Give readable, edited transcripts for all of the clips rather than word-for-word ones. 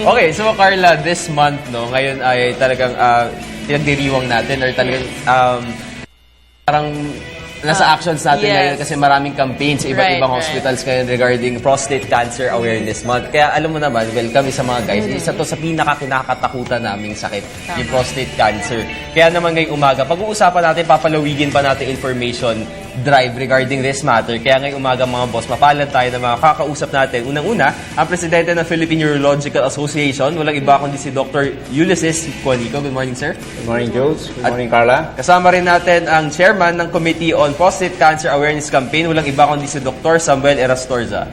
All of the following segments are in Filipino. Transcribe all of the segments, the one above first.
Okay, so Carla, this month, no, ngayon ay talagang pinagdiriwang natin or talagang parang nasa actions natin yes. ngayon kasi maraming campaigns sa iba't ibang hospitals ngayon regarding Prostate Cancer Awareness Month. Kaya alam mo naman, welcome sa mga guys. Isa to sa pinaka-kinakatakutan naming sakit, yung prostate cancer. Kaya naman ngayong umaga, pag-uusapan natin, papalawigin pa natin information drive regarding this matter. Kaya ngayong umaga mga boss, mapalad tayo ng mga kakausap natin. Unang-una, ang presidente ng Philippine Urological Association, walang iba kundi si Dr. Ulysses Cuanico. Good morning, sir. Good morning, Jules. Good morning, Carla. Kasama rin natin ang chairman ng Committee on Prostate Cancer Awareness Campaign, walang iba kundi si Dr. Samuel Erastorza.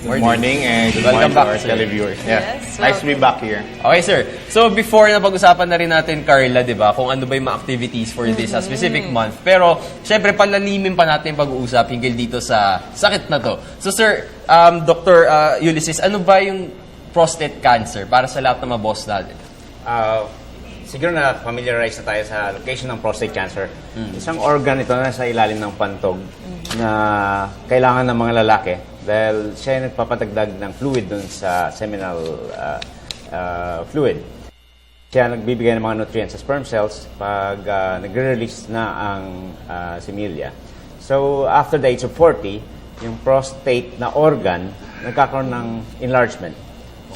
Good morning and good Welcome morning back, to our sir. televiewers. Yeah. Yes, Nice to be back here. Okay, sir. So, before na pag-usapan na rin natin, Carla, di ba, kung ano ba yung mga activities for this specific month. Pero, syempre, palalimin pa natin pag-uusap hinggil dito sa sakit na to. So, sir, Dr. Ulysses, ano ba yung prostate cancer para sa lahat ng mga boss natin? Siguro na familiarize na tayo sa location ng prostate cancer. Isang organ ito na sa ilalim ng pantog na kailangan ng mga lalaki dahil siya yung nagpapatagdag ng fluid dun sa seminal fluid. Siya nagbibigay ng mga nutrients sa sperm cells pag nagre-release na ang semilia. So, after the age of 40, yung prostate na organ nagkakaroon ng enlargement.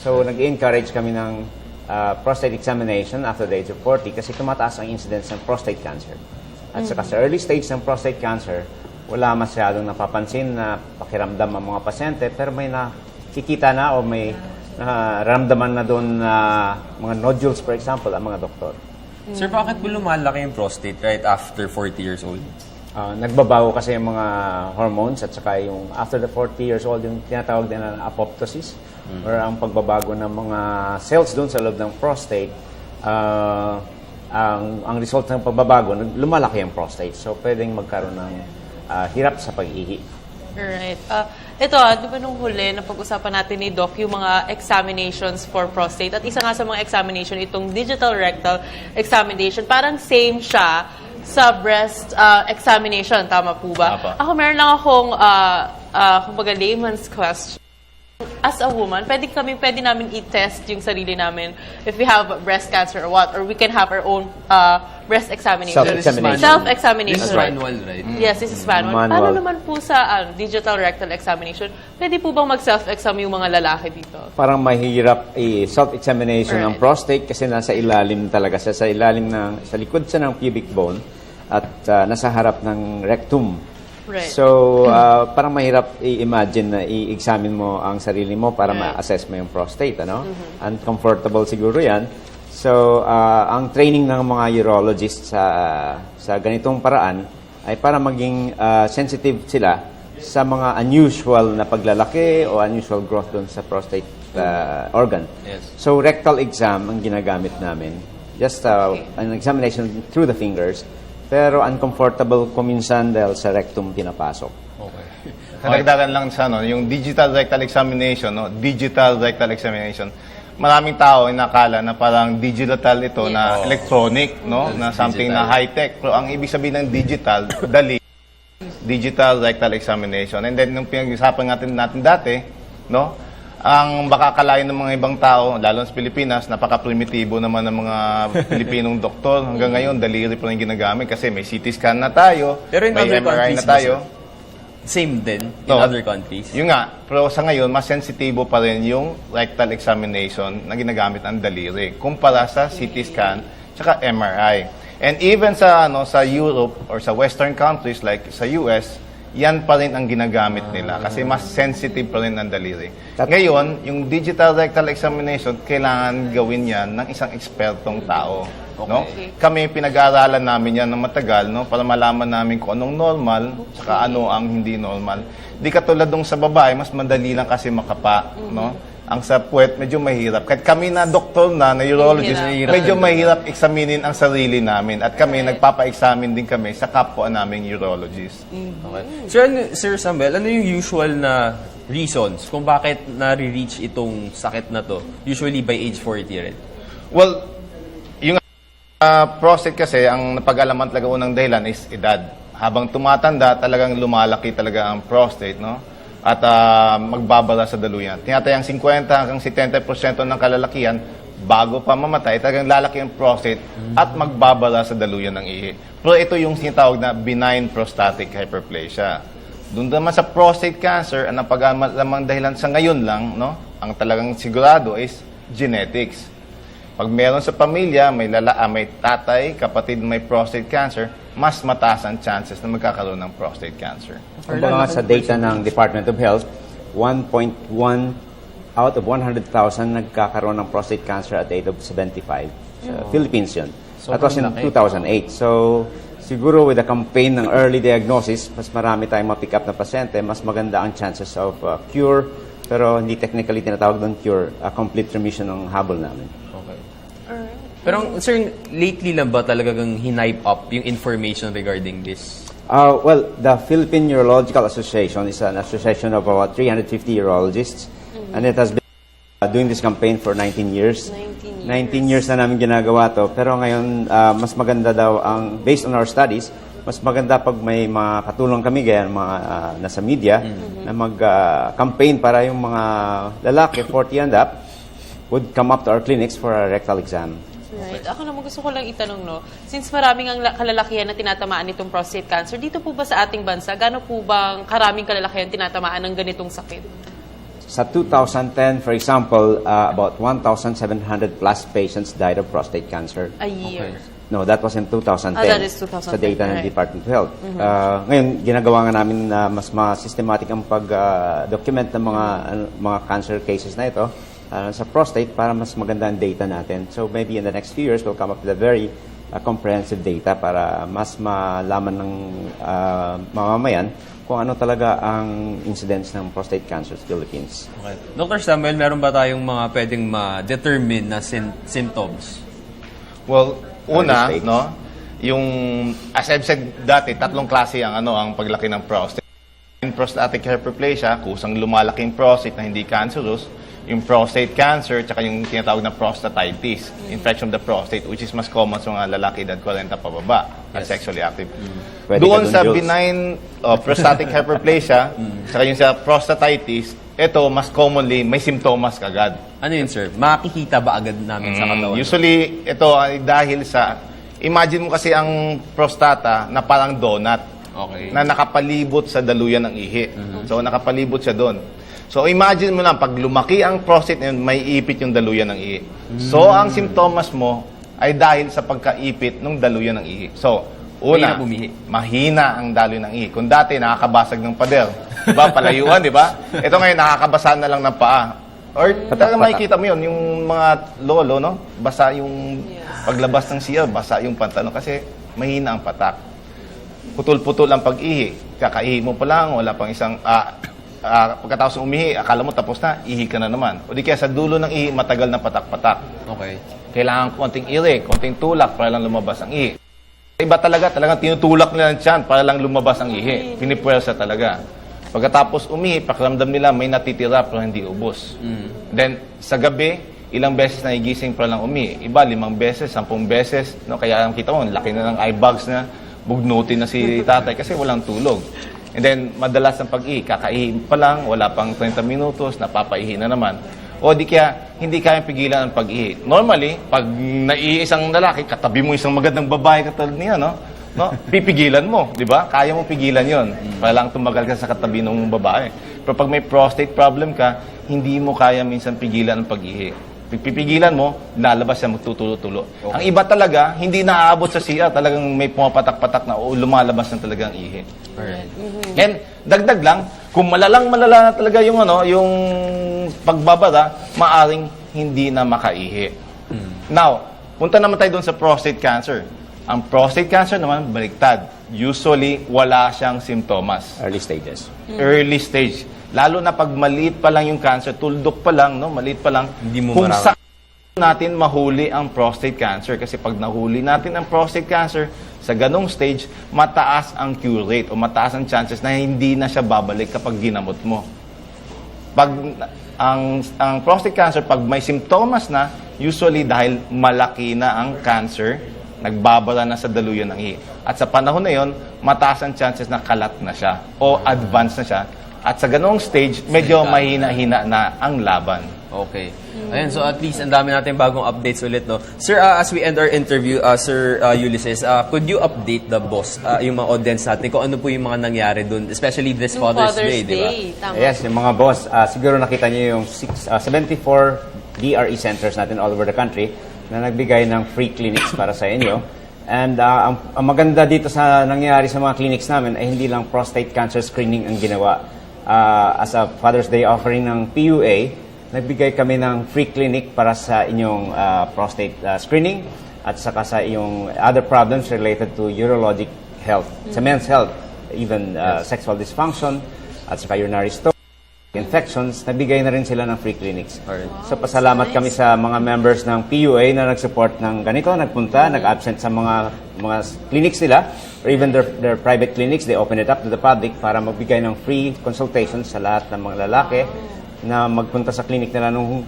So, nag-encourage kami ng prostate examination after the age of 40 kasi tumataas ang incidence ng prostate cancer. At saka sa early stage ng prostate cancer, wala masyadong napapansin na pakiramdam ang mga pasyente pero may nakikita na o may naramdaman na doon na mga nodules, for example, ang mga doktor. Sir, bakit po lumalaki yung prostate right after 40 years old? Nagbabago kasi yung mga hormones at saka yung after the 40 years old, yung tinatawag din na apoptosis or ang pagbabago ng mga cells doon sa loob ng prostate. Ang result ng pagbabago, lumalaki ang prostate. So, pwedeng magkaroon ng hirap sa pag-ihi. Alright. Ito, di ba nung huli, na pag-usapan natin ni Doc, yung mga examinations for prostate. At isa nga sa mga examination, itong digital rectal examination. Parang same siya sa breast examination. Tama po ba? Apa. Ako, meron lang akong, kumbaga, layman's question. As a woman, pwede namin i-test yung sarili namin if we have breast cancer or what, or we can have our own breast examination. Self-examination. Self-examination. This is manual, right? Yes, this is manual. Manual. Paano naman po sa digital rectal examination? Pwede po bang mag-self-exam yung mga lalaki dito? Parang mahirap self-examination ng Alright. prostate kasi nasa ilalim talaga siya, sa ilalim ng, sa likod siya ng pubic bone at nasa harap ng rectum. Right. So, parang mahirap i-imagine na i-examine mo ang sarili mo para Right. ma-assess mo yung prostate, ano? Uncomfortable siguro yan. So, ang training ng mga urologists sa ganitong paraan ay para maging sensitive sila sa mga unusual na paglalaki o unusual growth doon sa prostate organ. Yes. So, rectal exam ang ginagamit namin. Just an examination through the fingers. Pero uncomfortable kuminsan dahil sa rectum pinapasok. Okay. Kadagdagan lang sa yung digital rectal examination, digital rectal examination. Maraming tao ay nakala na parang digital ito na electronic, na something digital. na high-tech. Pero ang ibig sabihin ng digital, digital rectal examination. And then, nung pinag-usapan natin dati, ang baka akalain ng mga ibang tao, lalo sa Pilipinas, napaka-primitibo naman ng mga Pilipinong doktor. Hanggang ngayon, daliri pa rin ginagamit kasi may CT scan na tayo, Pero in may other MRI countries na tayo. ba, same din in No. other countries? Yun nga, pero sa ngayon, mas sensitibo pa rin yung rectal examination na ginagamit ang daliri kumpara sa CT scan tsaka MRI. And even sa Europe or sa Western countries like sa US, yan pa rin ang ginagamit nila kasi mas sensitive pa rin ang daliri. Ngayon, yung digital rectal examination, kailangan gawin yan ng isang ekspertong tao. No? Kami, pinag-aaralan namin yan ng matagal para malaman namin kung anong normal saka ano ang hindi normal. Di katulad nung sa babae, mas madali lang kasi makapa. Ang sa puwet, medyo mahirap. Kahit kami na doktor na urologist, medyo mahirap examinin ang sarili namin. At kami, nagpapa-examine din kami sa kapwa naming urologist. Okay. Sir Samuel, ano yung usual na reasons kung bakit nare-reach itong sakit na to? Usually by age 40, right? Well, yung prostate kasi, ang napag-alaman talaga unang dahilan is edad. Habang tumatanda, talagang lumalaki talaga ang prostate, at magbabara sa daluyan. Tinatayang 50 hanggang 70% ng kalalakihan bago pa mamatay, talagang lalaki ang prostate at magbabara sa daluyan ng ihi. Pero ito yung sinatawag na benign prostatic hyperplasia. Doon naman sa prostate cancer, ang pag-alamang dahilan sa ngayon lang, no, ang talagang sigurado is genetics. Pag meron sa pamilya, may tatay, kapatid may prostate cancer, mas mataas ang chances na magkakaroon ng prostate cancer. Kumbaga sa data ng Department of Health, 1.1 out of 100,000 nagkakaroon ng prostate cancer at the age of 75. Sa Philippines yun. That was in 2008. So, siguro with the campaign ng early diagnosis, mas marami tayong ma-pick up na pasyente, mas maganda ang chances of cure, pero hindi technically tinatawag doon cure, complete remission ng habol namin. Okay. Pero sir, lately lang ba talagang hinipe up yung information regarding this? Well, the Philippine Urological Association is an association of about 350 urologists, and it has been doing this campaign for 19 years. 19 years na namin ginagawa to. Pero ngayon, mas maganda daw based on our studies, mas maganda pag may mga katulong kami, gaya mga nasa media, na mag-campaign para yung mga lalaki, 40 and up, would come up to our clinics for a rectal exam. Right. Ako naman gusto ko lang itanong, no, since maraming ang kalalakihan na tinatamaan nitong prostate cancer, dito po ba sa ating bansa, gaano po bang karaming kalalakihan tinatamaan ng ganitong sakit? Sa 2010, for example, about 1,700 plus patients died of prostate cancer. A year. No, that was in 2010. That is 2010. Sa data ng Right. Department of Health. Ngayon, ginagawa nga namin na mas ma-systematic ang pag-document ng mga cancer cases na ito sa prostate para mas maganda ang data natin. So maybe in the next few years, we'll come up with a very comprehensive data para mas malaman ng mamamayan kung ano talaga ang incidence ng prostate cancer sa Philippines. Okay. Dr. Samuel, meron ba tayong mga pwedeng ma-determine na symptoms? Well, una, Early stage. no, yung as I've said dati, tatlong klase ang ang paglaki ng prostate. Yung prostatic hyperplasia, kusang lumalaking prostate na hindi cancerous, yung prostate cancer, tsaka yung tinatawag na prostatitis, infection of the prostate, which is mas common sa mga lalaki edad 40 pababa, at sexually active. Pwede Doon ka sa dun, Jules. benign prostatic hyperplasia, tsaka yung sa prostatitis, ito mas commonly may simptomas kagad. Ano yun, sir? Makikita ba agad namin sa katawan? Usually, ito ay dahil sa, imagine mo kasi ang prostata na parang donut Okay. na nakapalibot sa daluyan ng ihi. So, nakapalibot siya doon. So, imagine mo lang, pag lumaki ang prostate na yun, may ipit yung daluyan ng ihi. So, ang simptomas mo ay dahil sa pagkaipit ng daluyan ng ihi. So, una, Mahina bumihi. mahina ang daluyan ng ihi. Kung dati, nakakabasag ng pader. Diba? Palayuan, diba? Ito ngayon, nakakabasa na lang ng paa. Or talaga makikita mo yun, yung mga lolo, no? Basa yung paglabas ng CR, basa yung pantalon kasi mahina ang patak. Putol-putol ang pag-ihi. Kakaihi mo pa lang, wala pang isang... pagkatapos ng umihi, akala mo tapos na, ihi ka na naman. O di kaya sa dulo ng ihi, matagal na patak-patak. Okay. Kailangan konting ire, konting tulak para lang lumabas ang ihi. Iba talagang tinutulak nila ng tiyan para lang lumabas ang ihi. Pinipwersa talaga. Pagkatapos umihi, pakiramdam nila may natitira pero hindi ubos. Then, sa gabi, ilang beses na igising para lang umihi. Iba, 5 beses, 10 beses. No? Kaya kita mo, laki na ng eye bags na, bugnutin na si tatay kasi walang tulog. And then, madalas ng pag-ihi, kakaihi pa lang, wala pang 30 minutos, napapaihi na naman. O di kaya, hindi kayang pigilan ang pag-ihi. Normally, pag naihi isang lalaki, katabi mo isang magandang babae katulad niya, no? Pipigilan mo, di ba? Kaya mo pigilan yon. Para lang tumagal ka sa katabi ng babae. Pero pag may prostate problem ka, hindi mo kaya minsan pigilan ang pag-ihi. Pipigilan mo, lalabas siya magtutulo-tulo. Okay. Ang iba talaga, hindi naaabot sa CR, talagang may pumapatak-patak na o lumalabas na talaga ang ihi. Alright. And dagdag lang, kung malala na talaga yung yung pagbabara, maaring hindi na makaihi. Now, punta naman tayo doon sa prostate cancer. Ang prostate cancer naman baliktad. Usually wala siyang simptomas. Early stages. Early stage. Lalo na pag maliit pa lang yung cancer, tuldok pa lang, no, maliit pa lang. Hindi mo kung mararamdaman. saan natin mahuli ang prostate cancer kasi pag nahuli natin ang prostate cancer sa ganong stage, mataas ang cure rate o mataas ang chances na hindi na siya babalik kapag ginamot mo. Pag ang prostate cancer, pag may simptomas na, usually dahil malaki na ang cancer, nagbabara na sa daluyan ng ihi. At sa panahon na yon, mataas ang chances na kalat na siya o advanced na siya At sa ganong stage, medyo mahina-hina na ang laban. Okay. Ayan, so at least ang dami natin bagong updates ulit, no? Sir, as we end our interview, Sir Ulysses, could you update the boss, yung mga audience natin, kung ano po yung mga nangyari dun, especially this Nung Father's Day, di ba? Tama. Yes, yung mga boss, siguro nakita niyo yung 74 DRE centers natin all over the country na nagbigay ng free clinics para sa inyo. And ang maganda dito sa nangyari sa mga clinics namin ay hindi lang prostate cancer screening ang ginawa. As a Father's Day offering ng PUA, nagbigay kami ng free clinic para sa inyong prostate screening at saka sa inyong other problems related to urologic health, sa men's health, even sexual dysfunction at saka urinary stone, infections, nabigay na rin sila ng free clinics. So pasalamat kami sa mga members ng PUA na nag-support ng ganito, nagpunta, nag-absent sa mga clinics nila or even their private clinics. They open it up to the public para magbigay ng free consultations sa lahat ng mga lalaki na magpunta sa clinic nila noong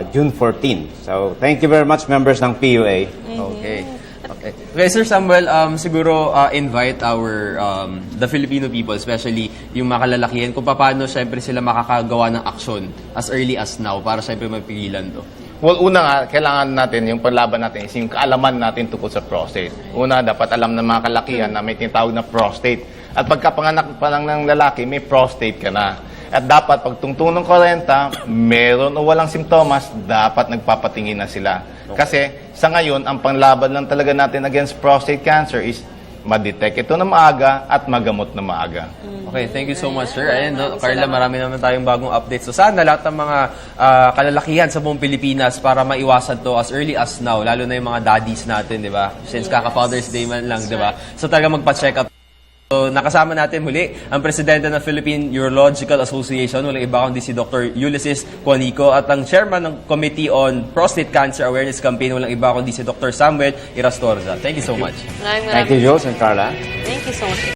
June 14. So, thank you very much, members ng PUA. Okay. Okay, Sir Samuel, siguro invite our the Filipino people, especially yung mga kalalakihan, kung paano syempre sila makakagawa ng aksyon as early as now para syempre mapigilan to. Well, una nga, kailangan natin, yung panlaban natin is yung kaalaman natin tungkol sa prostate. Una, dapat alam ng mga kalakihan na may tinatawag na prostate. At pagkapanganak pa lang ng lalaki, may prostate ka na. At dapat, pag tungtong ng 40, meron o walang simptomas, dapat nagpapatingin na sila. Kasi sa ngayon, ang panglaban lang talaga natin against prostate cancer is ma-detect ito na maaga at magamot na maaga. Okay, thank you so much, sir. Ayan, no, Carla, marami naman tayong bagong updates. So sana lahat ng mga kalalakihan sa buong Pilipinas para maiwasan to as early as now, lalo na yung mga daddies natin, di ba? Since kaka-Father's Day man lang, di ba? So talaga magpa-check up. So, nakasama natin muli ang presidente ng Philippine Urological Association, walang iba kundi si Dr. Ulysses Cuanico, at ang chairman ng Committee on Prostate Cancer Awareness Campaign, walang iba kundi si Dr. Samuel Irastorza. Thank you so much. Thank you, Jules and Carla. Thank you so much.